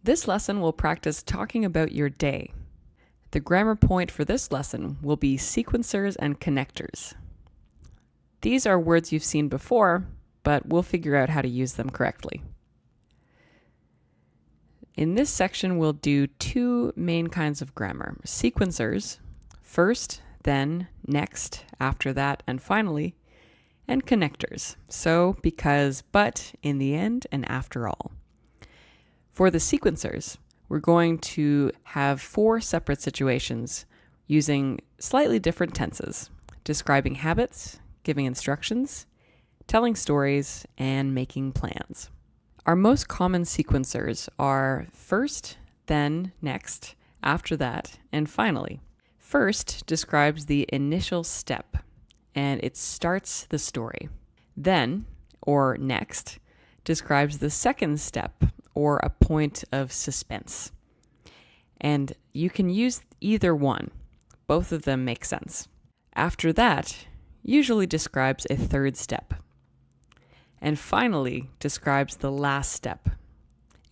This lesson will practice talking about your day. The grammar point for this lesson will be sequencers and connectors. These are words you've seen before, but we'll figure out how to use them correctly. In this section, we'll do two main kinds of grammar. Sequencers, first, then, next, after that, and finally, and connectors, so, because, but, in the end, and after all. For the sequencers, we're going to have 4 separate situations using slightly different tenses, describing habits, giving instructions, telling stories, and making plans. Our most common sequencers are first, then, next, after that, and finally. First describes the initial step, and it starts the story. Then, or next, describes the second step, or a point of suspense. And you can use either one. Both of them make sense. After that usually describes a third step. And finally describes the last step,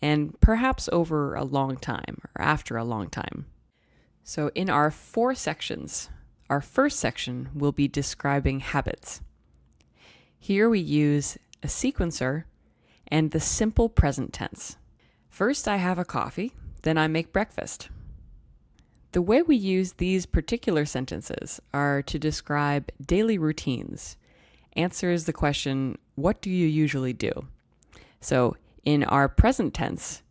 and perhaps over a long time or after a long time. So in our 4 sections, our first section will be describing habits. Here we use a sequencer and the simple present tense. First I have a coffee, then I make breakfast. The way we use these particular sentences are to describe daily routines. Answers the question, what do you usually do? So in our present tense,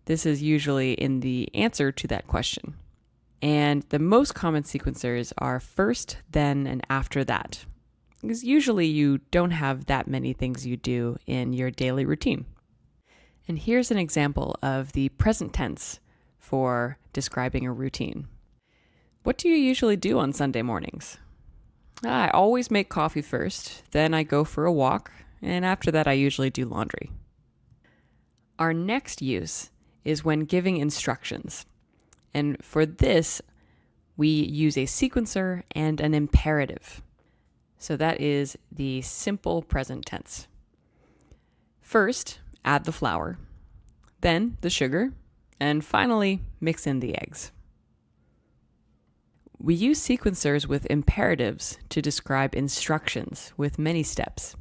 this is usually in the answer to that question. And the most common sequencers are first, then, and after that. Because usually you don't have that many things you do in your daily routine. And here's an example of the present tense for describing a routine. What do you usually do on Sunday mornings? I always make coffee first, then I go for a walk, and after that I usually do laundry. Our next use is when giving instructions. And for this, we use a sequencer and an imperative. So that is the simple present tense. First, add the flour, then the sugar, and finally, mix in the eggs. We use sequencers with imperatives to describe instructions with many steps.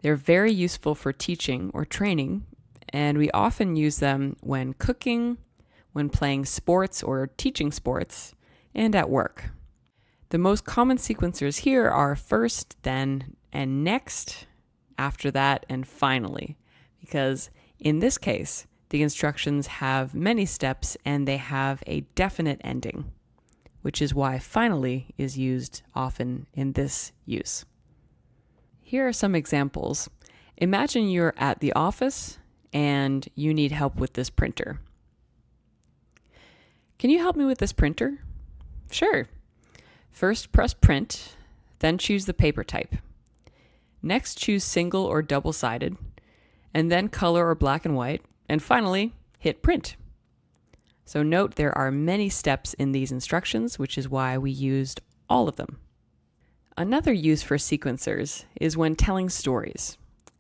They're very useful for teaching or training, and we often use them when cooking, when playing sports or teaching sports, and at work. The most common sequencers here are first, then, and next, after that, and finally, because in this case, the instructions have many steps and they have a definite ending, which is why finally is used often in this use. Here are some examples. Imagine you're at the office and you need help with this printer. Can you help me with this printer? Sure. First, press print, then choose the paper type. Next, choose single or double-sided, and then color or black and white, and finally, hit print. So note there are many steps in these instructions, which is why we used all of them. Another use for sequencers is when telling stories.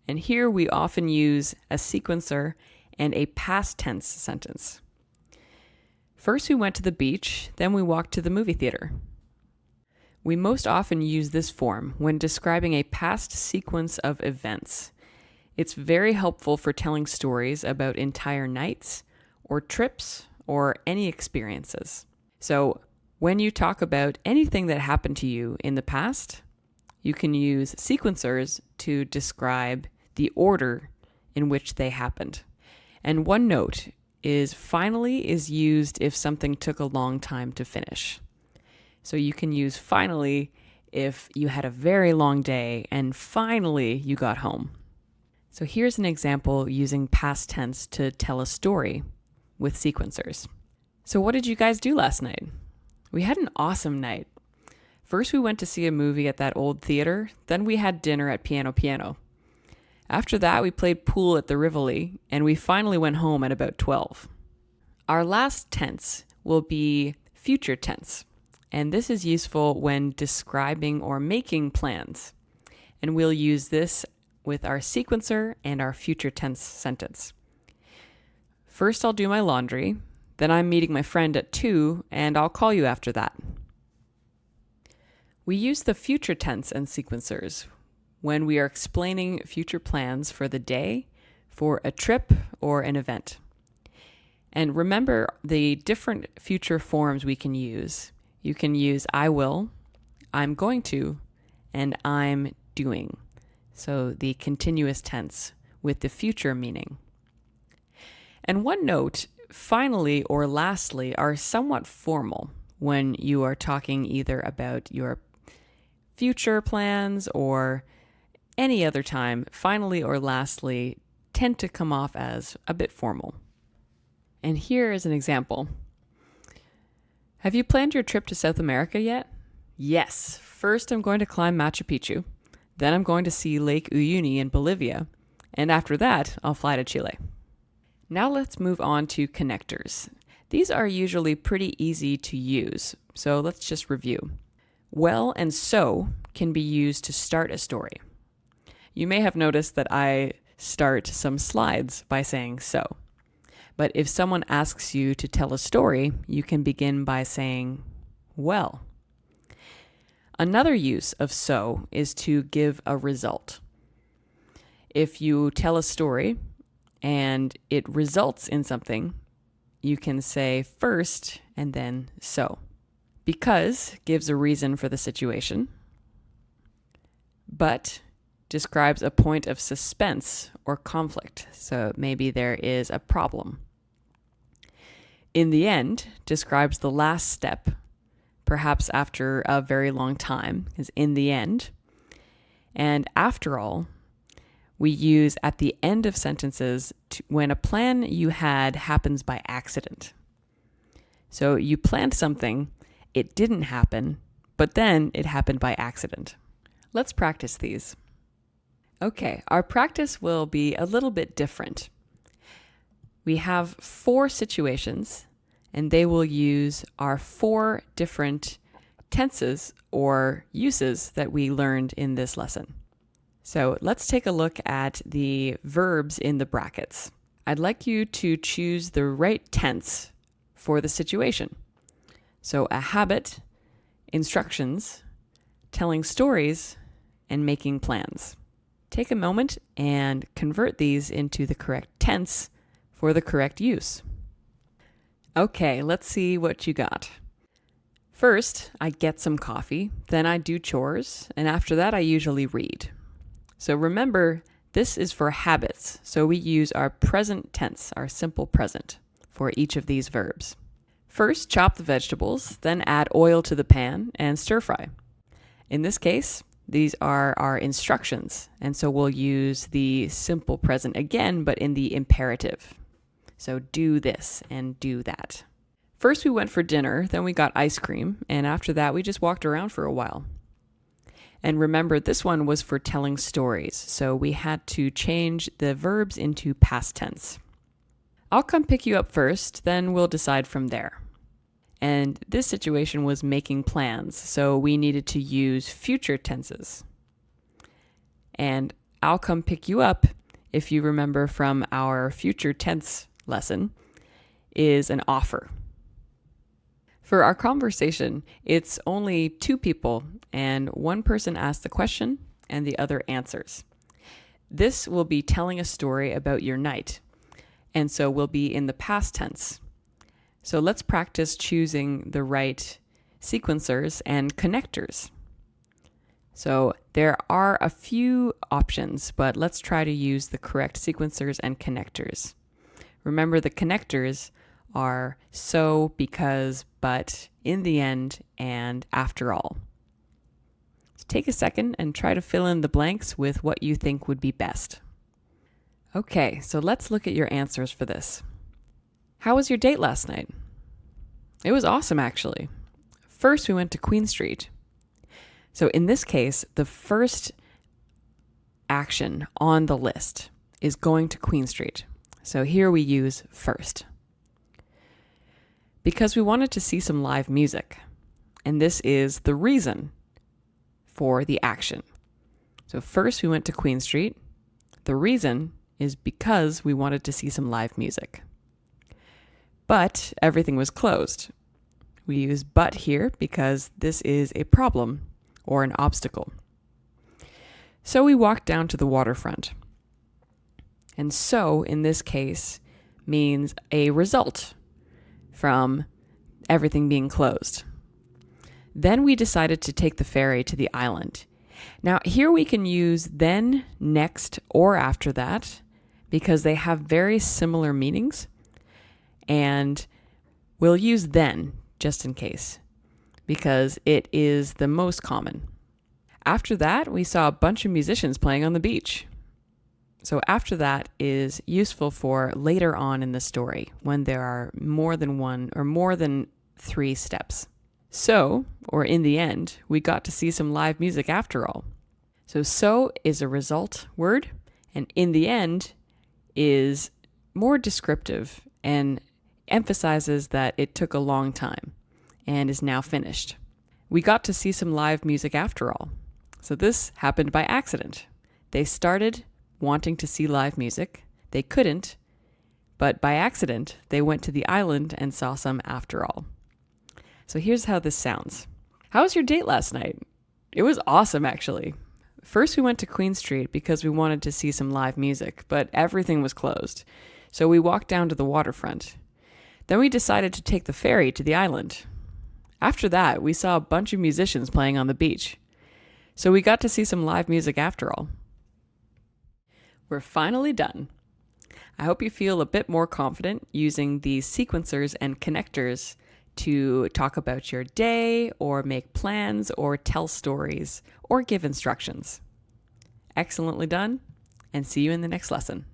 And here we often use a sequencer and a past tense sentence. First we went to the beach, then we walked to the movie theater. We most often use this form when describing a past sequence of events. It's very helpful for telling stories about entire nights or trips or any experiences. So when you talk about anything that happened to you in the past, you can use sequencers to describe the order in which they happened. And one note is finally is used if something took a long time to finish. So you can use finally if you had a very long day and finally you got home. So here's an example using past tense to tell a story with sequencers. So what did you guys do last night? We had an awesome night. First we went to see a movie at that old theater, then we had dinner at Piano Piano. After that we played pool at the Rivoli, and we finally went home at about 12. Our last tense will be future tense, and this is useful when describing or making plans. And we'll use this with our sequencer and our future tense sentence. First, I'll do my laundry. Then I'm meeting my friend at 2, and I'll call you after that. We use the future tense and sequencers when we are explaining future plans for the day, for a trip, or an event. And remember the different future forms we can use. You can use I will, I'm going to, and I'm doing. So the continuous tense with the future meaning. And one note, finally or lastly are somewhat formal when you are talking either about your future plans or any other time. Finally or lastly tend to come off as a bit formal. And here is an example. Have you planned your trip to South America yet? Yes. First, I'm going to climb Machu Picchu. Then I'm going to see Lake Uyuni in Bolivia. And after that, I'll fly to Chile. Now let's move on to connectors. These are usually pretty easy to use, so let's just review. Well and so can be used to start a story. You may have noticed that I start some slides by saying so. But if someone asks you to tell a story, you can begin by saying, well. Another use of so is to give a result. If you tell a story and it results in something, you can say first and then so. Because gives a reason for the situation. But describes a point of suspense or conflict. So maybe there is a problem. In the end describes the last step, perhaps after a very long time, is in the end. And after all, we use at the end of sentences when a plan you had happens by accident. So you planned something, it didn't happen, but then it happened by accident. Let's practice these. Okay, our practice will be a little bit different. We have 4 situations, and they will use our 4 different tenses or uses that we learned in this lesson. So let's take a look at the verbs in the brackets. I'd like you to choose the right tense for the situation. So a habit, instructions, telling stories, and making plans. Take a moment and convert these into the correct tense for the correct use. Okay, let's see what you got. First, I get some coffee, then I do chores, and after that I usually read. So remember, this is for habits, so we use our present tense, our simple present, for each of these verbs. First, chop the vegetables, then add oil to the pan and stir fry. In this case, these are our instructions, and so we'll use the simple present again, but in the imperative. So do this and do that. First we went for dinner, then we got ice cream, and after that we just walked around for a while. And remember, this one was for telling stories, so we had to change the verbs into past tense. I'll come pick you up first, then we'll decide from there. And this situation was making plans, so we needed to use future tenses. And I'll come pick you up, if you remember from our future tense lesson, is an offer. For our conversation, it's only 2 people, and one person asks the question and the other answers. This will be telling a story about your night, and so will be in the past tense. So let's practice choosing the right sequencers and connectors. So there are a few options, but let's try to use the correct sequencers and connectors. Remember, the connectors are so, because, but, in the end, and after all. So take a second and try to fill in the blanks with what you think would be best. Okay, so let's look at your answers for this. How was your date last night? It was awesome, actually. First, we went to Queen Street. So in this case, the first action on the list is going to Queen Street. So here we use first. Because we wanted to see some live music. And this is the reason for the action. So first we went to Queen Street. The reason is because we wanted to see some live music. but everything was closed. We use but here because this is a problem or an obstacle. So we walked down to the waterfront. And so, in this case, means a result from everything being closed. Then we decided to take the ferry to the island. Now, here we can use then, next, or after that because they have very similar meanings. And we'll use then just in case because it is the most common. After that, we saw a bunch of musicians playing on the beach. So after that is useful for later on in the story when there are more than one or more than 3 steps. So, or in the end, we got to see some live music after all. So is a result word, and in the end is more descriptive and emphasizes that it took a long time and is now finished. We got to see some live music after all. So this happened by accident. They started wanting to see live music. They couldn't, but by accident, they went to the island and saw some after all. So here's how this sounds. How was your date last night? It was awesome, actually. First, we went to Queen Street because we wanted to see some live music, but everything was closed. So we walked down to the waterfront. Then we decided to take the ferry to the island. After that, we saw a bunch of musicians playing on the beach. So we got to see some live music after all. We're finally done. I hope you feel a bit more confident using these sequencers and connectors to talk about your day or make plans or tell stories or give instructions. Excellently done, and see you in the next lesson.